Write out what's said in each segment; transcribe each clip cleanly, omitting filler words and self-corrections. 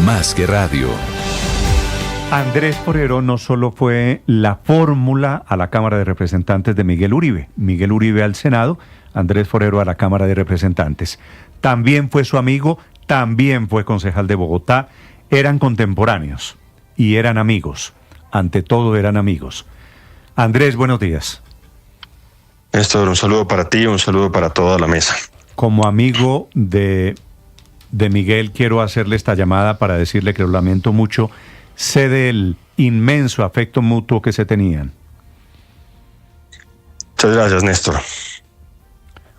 Más que radio. Andrés Forero no solo fue la fórmula a la Cámara de Representantes de Miguel Uribe al Senado, Andrés Forero a la Cámara de Representantes. También fue su amigo, también fue concejal de Bogotá, eran contemporáneos y eran amigos, ante todo eran amigos. Andrés, buenos días. Néstor, un saludo para ti, un saludo para toda la mesa. Como amigo de Miguel, quiero hacerle esta llamada para decirle que lo lamento mucho. Sé del inmenso afecto mutuo que se tenían. Muchas gracias, Néstor.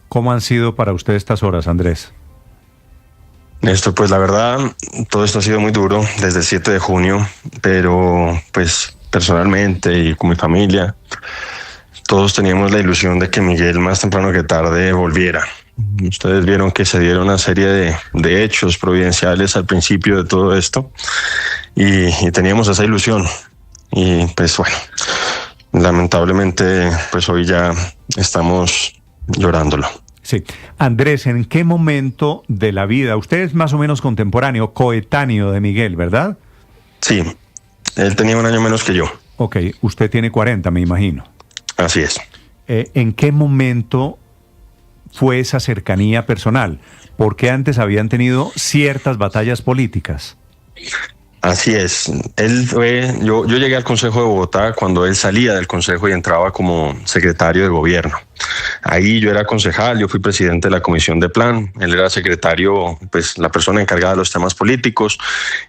¿Cómo han sido para usted estas horas, Andrés? Néstor, pues la verdad, todo esto ha sido muy duro desde el 7 de junio, pero pues personalmente y con mi familia, todos teníamos la ilusión de que Miguel más temprano que tarde volviera. Ustedes vieron que se dieron una serie de hechos providenciales al principio de todo esto y teníamos esa ilusión. Y pues bueno, lamentablemente pues hoy ya estamos llorándolo. Sí. Andrés, ¿en qué momento de la vida? Usted es más o menos contemporáneo, coetáneo de Miguel, ¿verdad? Sí, él tenía un año menos que yo. Ok, usted tiene 40, me imagino. Así es. ¿En qué momento fue esa cercanía personal? Porque antes habían tenido ciertas batallas políticas. Así es. Yo llegué al Consejo de Bogotá cuando él salía del Consejo y entraba como secretario de gobierno. Ahí yo era concejal, yo fui presidente de la Comisión de Plan, él era secretario, pues la persona encargada de los temas políticos,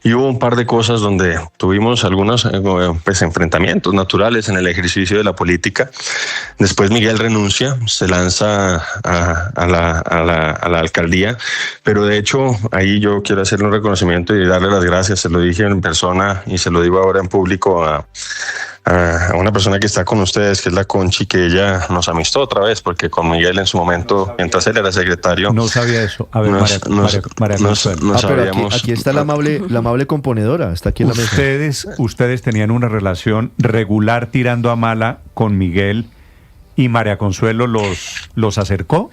y hubo un par de cosas donde tuvimos algunos pues enfrentamientos naturales en el ejercicio de la política. Después Miguel renuncia, se lanza a la alcaldía, pero de hecho ahí yo quiero hacerle un reconocimiento y darle las gracias, se lo dije en persona y se lo digo ahora en público a una persona que está con ustedes, que es la Conchi, que ella nos amistó otra vez, porque con Miguel en su momento, mientras él era secretario... No sabía eso. A ver, María Consuelo. Pero aquí está la amable componedora, está aquí en la mesa. Ustedes tenían una relación regular tirando a mala con Miguel y María Consuelo los acercó.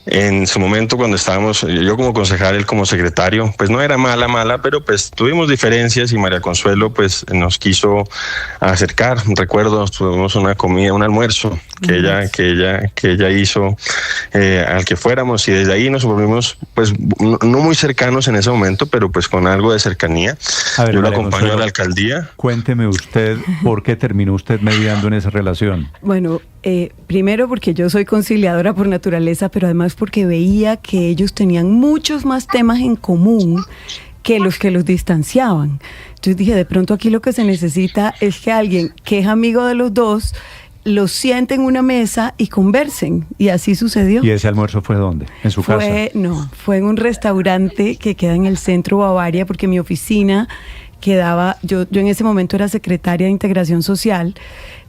En su momento, cuando estábamos, yo como concejal, él como secretario, pues no era mala, pero pues tuvimos diferencias y María Consuelo pues nos quiso acercar. Recuerdo, tuvimos una comida, un almuerzo que ella hizo al que fuéramos, y desde ahí nos volvimos pues no muy cercanos en ese momento, pero pues con algo de cercanía. A ver, yo lo María acompaño Consuelo, a la alcaldía. Cuénteme usted por qué terminó usted mediando en esa relación. Bueno, primero porque yo soy conciliadora por naturaleza, pero además porque veía que ellos tenían muchos más temas en común que los distanciaban. Entonces dije, de pronto aquí lo que se necesita es que alguien que es amigo de los dos los sienten en una mesa y conversen, y así sucedió. ¿Y ese almuerzo fue dónde? ¿En su casa? No, fue en un restaurante que queda en el centro Bavaria, porque mi oficina quedaba, yo en ese momento era secretaria de Integración Social,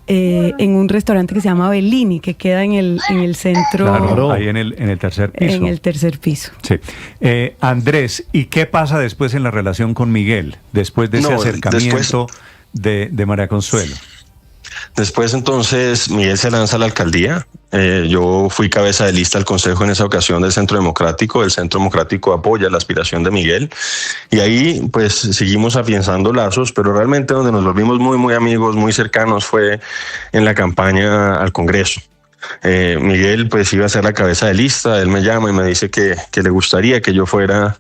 en un restaurante que se llama Bellini, que queda en el centro. Claro, ahí en el tercer piso. En el tercer piso. Sí. Andrés, ¿y qué pasa después en la relación con Miguel? Después de ese acercamiento de María Consuelo. Después entonces Miguel se lanza a la alcaldía. Yo fui cabeza de lista al consejo en esa ocasión del Centro Democrático. El Centro Democrático apoya la aspiración de Miguel y ahí pues seguimos afianzando lazos, pero realmente donde nos volvimos muy muy amigos, muy cercanos fue en la campaña al Congreso. Miguel pues iba a ser la cabeza de lista, él me llama y me dice que le gustaría que yo fuera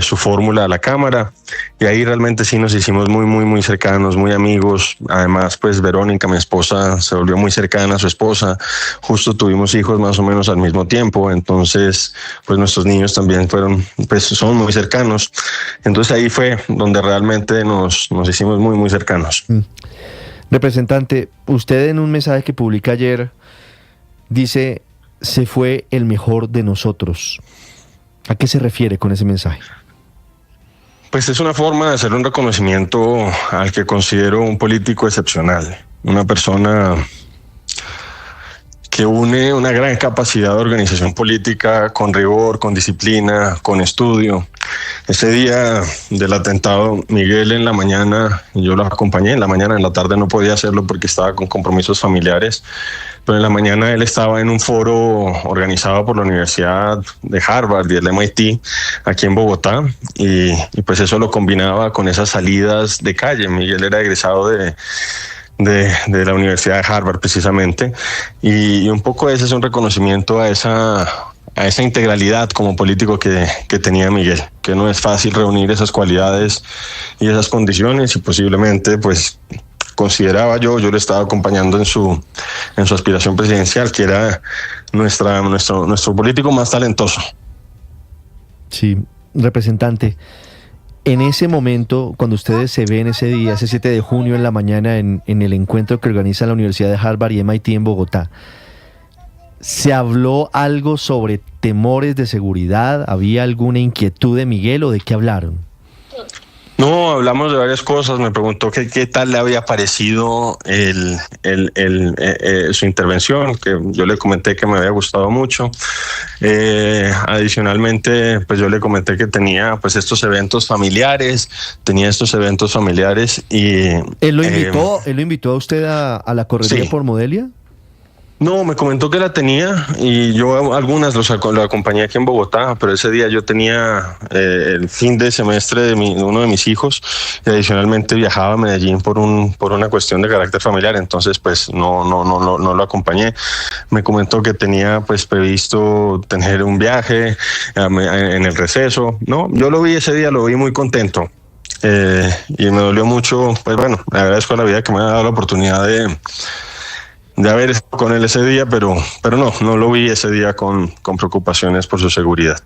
su fórmula a la Cámara, y ahí realmente sí nos hicimos muy muy muy cercanos, muy amigos. Además pues Verónica, mi esposa, se volvió muy cercana a su esposa, justo tuvimos hijos más o menos al mismo tiempo, entonces pues nuestros niños también son muy cercanos, entonces ahí fue donde realmente nos hicimos muy muy cercanos. Representante, usted en un mensaje que publica ayer dice: se fue el mejor de nosotros. ¿A qué se refiere con ese mensaje? Pues es una forma de hacer un reconocimiento al que considero un político excepcional, una persona que une una gran capacidad de organización política con rigor, con disciplina, con estudio. Ese día del atentado, Miguel en la mañana, yo lo acompañé en la mañana, en la tarde no podía hacerlo porque estaba con compromisos familiares, pero en la mañana él estaba en un foro organizado por la Universidad de Harvard y el MIT aquí en Bogotá, y pues eso lo combinaba con esas salidas de calle. Miguel era egresado de la Universidad de Harvard precisamente, y un poco ese es un reconocimiento a esa integralidad como político que tenía Miguel, que no es fácil reunir esas cualidades y esas condiciones, y posiblemente pues consideraba yo lo estaba acompañando en su aspiración presidencial, que era nuestro político más talentoso. Sí, representante, en ese momento, cuando ustedes se ven ese día, ese 7 de junio en la mañana, en el encuentro que organiza la Universidad de Harvard y MIT en Bogotá, ¿se habló algo sobre temores de seguridad? ¿Había alguna inquietud de Miguel o de qué hablaron? No, hablamos de varias cosas. Me preguntó qué tal le había parecido su intervención, que yo le comenté que me había gustado mucho. Adicionalmente, pues yo le comenté que tenía pues estos eventos familiares, y... ¿Él lo invitó a usted a la correría sí. por Modelia? No, me comentó que la tenía, y yo algunas lo acompañé aquí en Bogotá, pero ese día yo tenía el fin de semestre de uno de mis hijos, y adicionalmente viajaba a Medellín por una cuestión de carácter familiar, entonces pues no lo acompañé. Me comentó que tenía pues previsto tener un viaje en el receso. No, yo lo vi ese día, lo vi muy contento. Y me dolió mucho, pues bueno, le agradezco a la vida que me ha dado la oportunidad de haber estado con él ese día, pero no lo vi ese día con preocupaciones por su seguridad.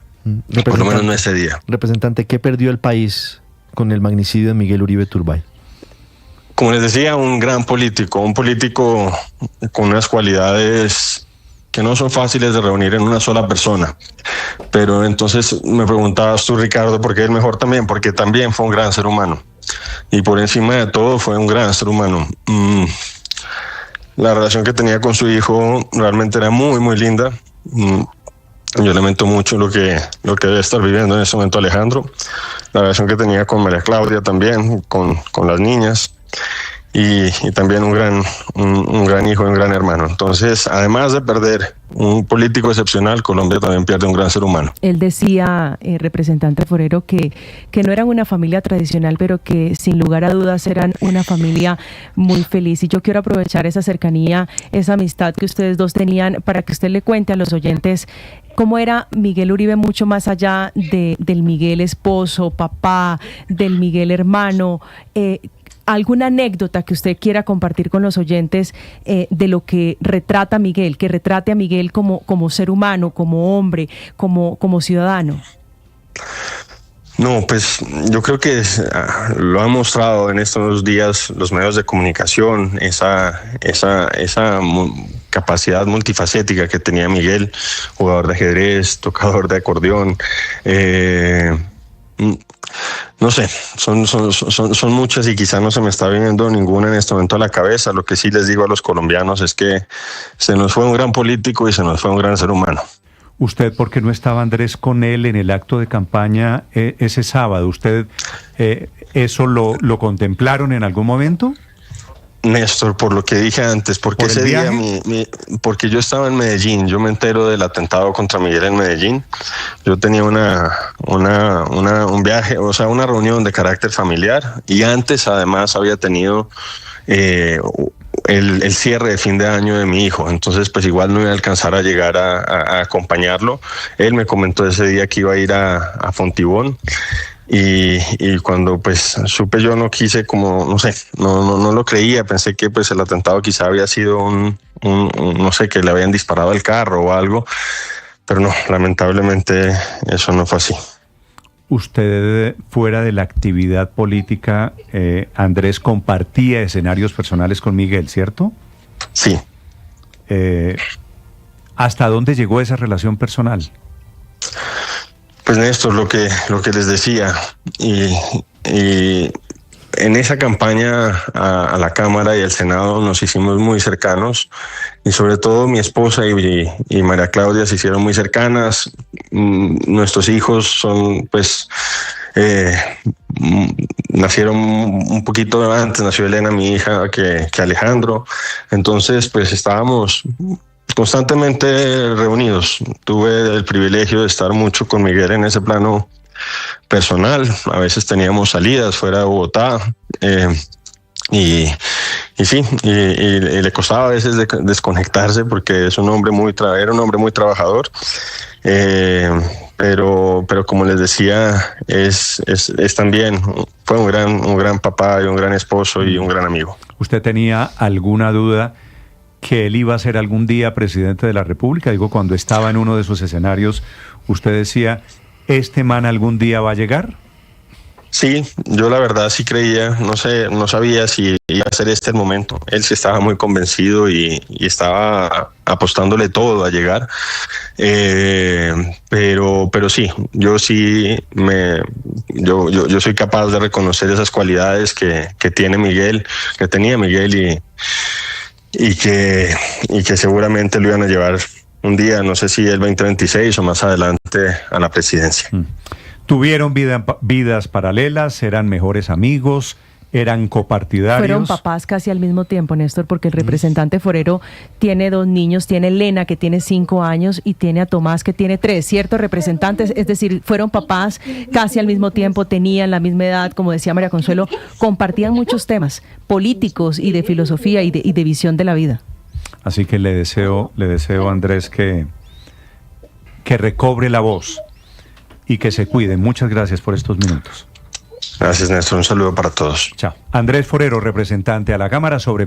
Por lo menos no ese día. Representante, ¿qué perdió el país con el magnicidio de Miguel Uribe Turbay? Como les decía, un gran político, un político con unas cualidades que no son fáciles de reunir en una sola persona. Pero entonces me preguntabas tú, Ricardo, ¿por qué el mejor también? Porque también fue un gran ser humano. Y por encima de todo fue un gran ser humano. La relación que tenía con su hijo realmente era muy, muy linda. Yo lamento mucho lo que debe estar viviendo en ese momento Alejandro. La relación que tenía con María Claudia también, con las niñas. Y también un gran hijo y un gran hermano. Entonces, además de perder un político excepcional, Colombia también pierde un gran ser humano. Él decía, representante Forero, que no eran una familia tradicional, pero que sin lugar a dudas eran una familia muy feliz. Y yo quiero aprovechar esa cercanía, esa amistad que ustedes dos tenían, para que usted le cuente a los oyentes cómo era Miguel Uribe, mucho más allá del Miguel esposo, papá, del Miguel hermano. ¿Alguna anécdota que usted quiera compartir con los oyentes de lo que retrata Miguel, que retrate a Miguel como ser humano, como hombre, como ciudadano? No, pues yo creo que lo han mostrado en estos días los medios de comunicación, esa capacidad multifacética que tenía Miguel, jugador de ajedrez, tocador de acordeón. No sé, son muchas y quizá no se me está viniendo ninguna en este momento a la cabeza. Lo que sí les digo a los colombianos es que se nos fue un gran político y se nos fue un gran ser humano. ¿Usted por qué no estaba, Andrés, con él en el acto de campaña ese sábado? ¿Usted eso lo contemplaron en algún momento? Néstor, por lo que dije antes, porque ese día, porque yo estaba en Medellín, yo me entero del atentado contra Miguel en Medellín. Yo tenía un viaje, o sea, una reunión de carácter familiar, y antes además había tenido el cierre de fin de año de mi hijo, entonces pues igual no iba a alcanzar a llegar a acompañarlo. Él me comentó ese día que iba a ir a Fontibón. Y cuando pues supe, yo no quise, como no sé, no lo creía. Pensé que pues el atentado quizá había sido no sé, que le habían disparado el carro o algo, pero no, lamentablemente eso no fue así. Usted, fuera de la actividad política, Andrés, compartía escenarios personales con Miguel, ¿cierto? Sí. ¿Hasta dónde llegó esa relación personal? Pues Néstor, lo que les decía, y en esa campaña a la Cámara y al Senado nos hicimos muy cercanos, y sobre todo mi esposa y María Claudia se hicieron muy cercanas. Nuestros hijos son, pues, nacieron un poquito antes, nació Elena, mi hija, que Alejandro. Entonces, pues estábamos constantemente reunidos. Tuve el privilegio de estar mucho con Miguel en ese plano personal. A veces teníamos salidas fuera de Bogotá, y le costaba a veces desconectarse, porque es un hombre era un hombre muy trabajador. Pero como les decía, es también, fue un gran papá y un gran esposo y un gran amigo. ¿Usted tenía alguna duda que él iba a ser algún día presidente de la República? Digo, cuando estaba en uno de esos escenarios, ¿usted decía, este man algún día va a llegar? Sí, yo la verdad sí creía, no sabía si iba a ser este el momento. Él sí estaba muy convencido y estaba apostándole todo a llegar. Pero sí, yo soy capaz de reconocer esas cualidades que tiene Miguel, que tenía Miguel, y que seguramente lo iban a llevar un día, no sé si el 2026 o más adelante, a la presidencia. ¿Tuvieron vidas paralelas? ¿Eran mejores amigos? ¿Eran copartidarios? Fueron papás casi al mismo tiempo, Néstor, porque el representante Forero tiene 2 niños, tiene Elena, que tiene 5 años, y tiene a Tomás, que tiene 3, ¿cierto, representantes? Es decir, fueron papás casi al mismo tiempo, tenían la misma edad, como decía María Consuelo, compartían muchos temas políticos y de filosofía y de visión de la vida. Así que le deseo a Andrés que recobre la voz y que se cuide. Muchas gracias por estos minutos. Gracias, Néstor. Un saludo para todos. Chao. Andrés Forero, representante a la Cámara, sobre